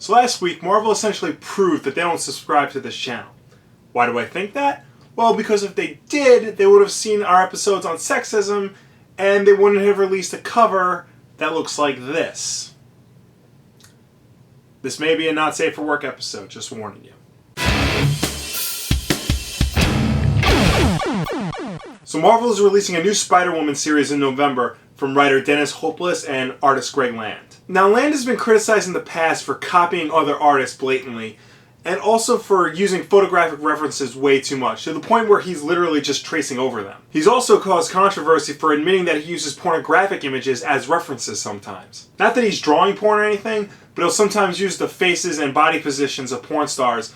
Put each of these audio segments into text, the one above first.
So last week, Marvel essentially proved that they don't subscribe to this channel. Why do I think that? Well, because if they did, they would have seen our episodes on sexism, and they wouldn't have released a cover that looks like this. This may be a not safe for work episode, just warning you. So Marvel is releasing a new Spider-Woman series in November from writer Dennis Hopeless and artist Greg Land. Now, Land has been criticized in the past for copying other artists blatantly, and also for using photographic references way too much, to the point where he's literally just tracing over them. He's also caused controversy for admitting that he uses pornographic images as references sometimes. Not that he's drawing porn or anything, but he'll sometimes use the faces and body positions of porn stars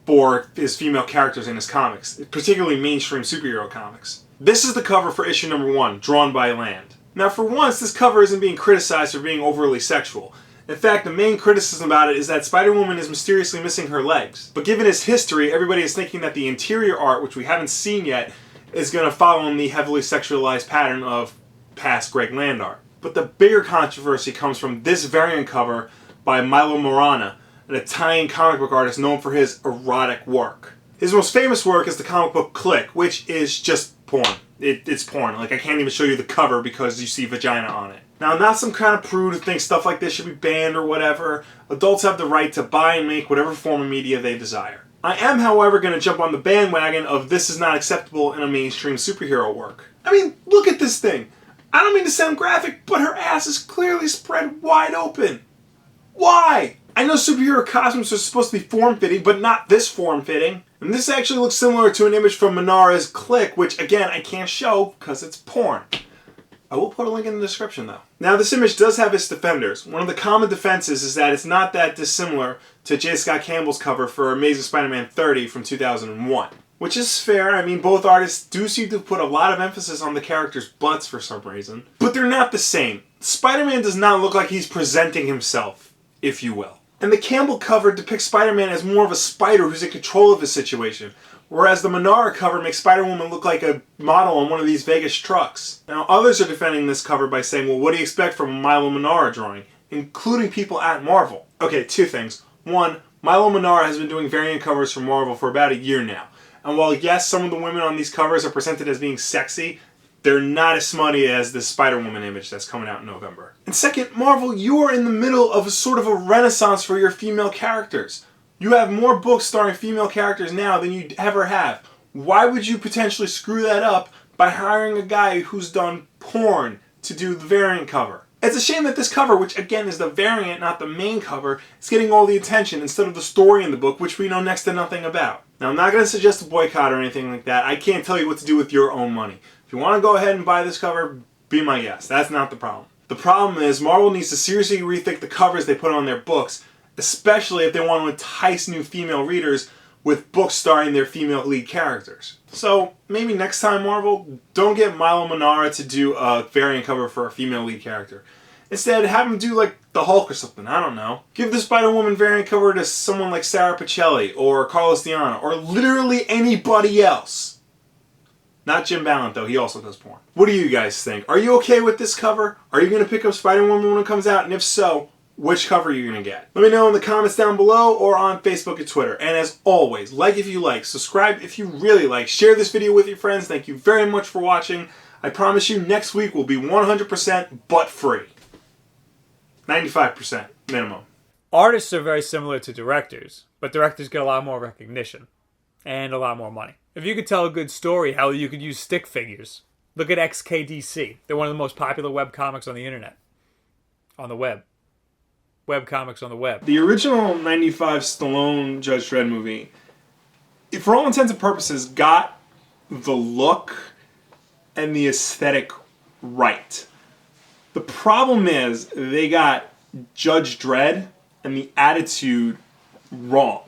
for his female characters in his comics, particularly mainstream superhero comics. This is the cover for issue number 1, drawn by Land. Now, for once, this cover isn't being criticized for being overly sexual. In fact, the main criticism about it is that Spider-Woman is mysteriously missing her legs. But given his history, everybody is thinking that the interior art, which we haven't seen yet, is going to follow in the heavily sexualized pattern of past Greg Land art. But the bigger controversy comes from this variant cover by Milo Manara, an Italian comic book artist known for his erotic work. His most famous work is the comic book Click, which is just porn. It's porn. Like, I can't even show you the cover because you see vagina on it. Now, I'm not some kind of prude who thinks stuff like this should be banned or whatever. Adults have the right to buy and make whatever form of media they desire. I am, however, going to jump on the bandwagon of this is not acceptable in a mainstream superhero work. I mean, look at this thing. I don't mean to sound graphic, but her ass is clearly spread wide open. Why? I know superhero costumes are supposed to be form-fitting, but not this form-fitting. And this actually looks similar to an image from Manara's Click, which, again, I can't show because it's porn. I will put a link in the description, though. Now, this image does have its defenders. One of the common defenses is that it's not that dissimilar to J. Scott Campbell's cover for Amazing Spider-Man 30 from 2001. Which is fair. I mean, both artists do seem to put a lot of emphasis on the characters' butts for some reason. But they're not the same. Spider-Man does not look like he's presenting himself, if you will. And the Campbell cover depicts Spider-Man as more of a spider who's in control of his situation, whereas the Manara cover makes Spider-Woman look like a model on one of these Vegas trucks. Now, others are defending this cover by saying, well, what do you expect from a Milo Manara drawing, including people at Marvel? Okay, two things. One, Milo Manara has been doing variant covers for Marvel for about a year now. And while, yes, some of the women on these covers are presented as being sexy, they're not as smutty as this Spider-Woman image that's coming out in November. And second, Marvel, you are in the middle of a sort of a renaissance for your female characters. You have more books starring female characters now than you ever have. Why would you potentially screw that up by hiring a guy who's done porn to do the variant cover? It's a shame that this cover, which again is the variant, not the main cover, is getting all the attention instead of the story in the book, which we know next to nothing about. Now, I'm not going to suggest a boycott or anything like that. I can't tell you what to do with your own money. If you want to go ahead and buy this cover, be my guest. That's not the problem. The problem is Marvel needs to seriously rethink the covers they put on their books, especially if they want to entice new female readers with books starring their female lead characters. So maybe next time, Marvel, don't get Milo Manara to do a variant cover for a female lead character. Instead, have him do like the Hulk or something, I don't know. Give the Spider-Woman variant cover to someone like Sarah Pichelli or Carlos Diana or literally anybody else. Not Jim Ballant, though. He also does porn. What do you guys think? Are you okay with this cover? Are you going to pick up Spider-Woman when it comes out? And if so, which cover are you going to get? Let me know in the comments down below or on Facebook and Twitter. And as always, like if you like, subscribe if you really like, share this video with your friends. Thank you very much for watching. I promise you next week will be 100% butt-free. 95% minimum. Artists are very similar to directors, but directors get a lot more recognition and a lot more money. If you could tell a good story, hell, you could use stick figures. Look at XKDC. They're one of the most popular webcomics on the internet. On the web. Webcomics on the web. The original 95 Stallone Judge Dredd movie, for all intents and purposes, got the look and the aesthetic right. The problem is they got Judge Dredd and the attitude wrong.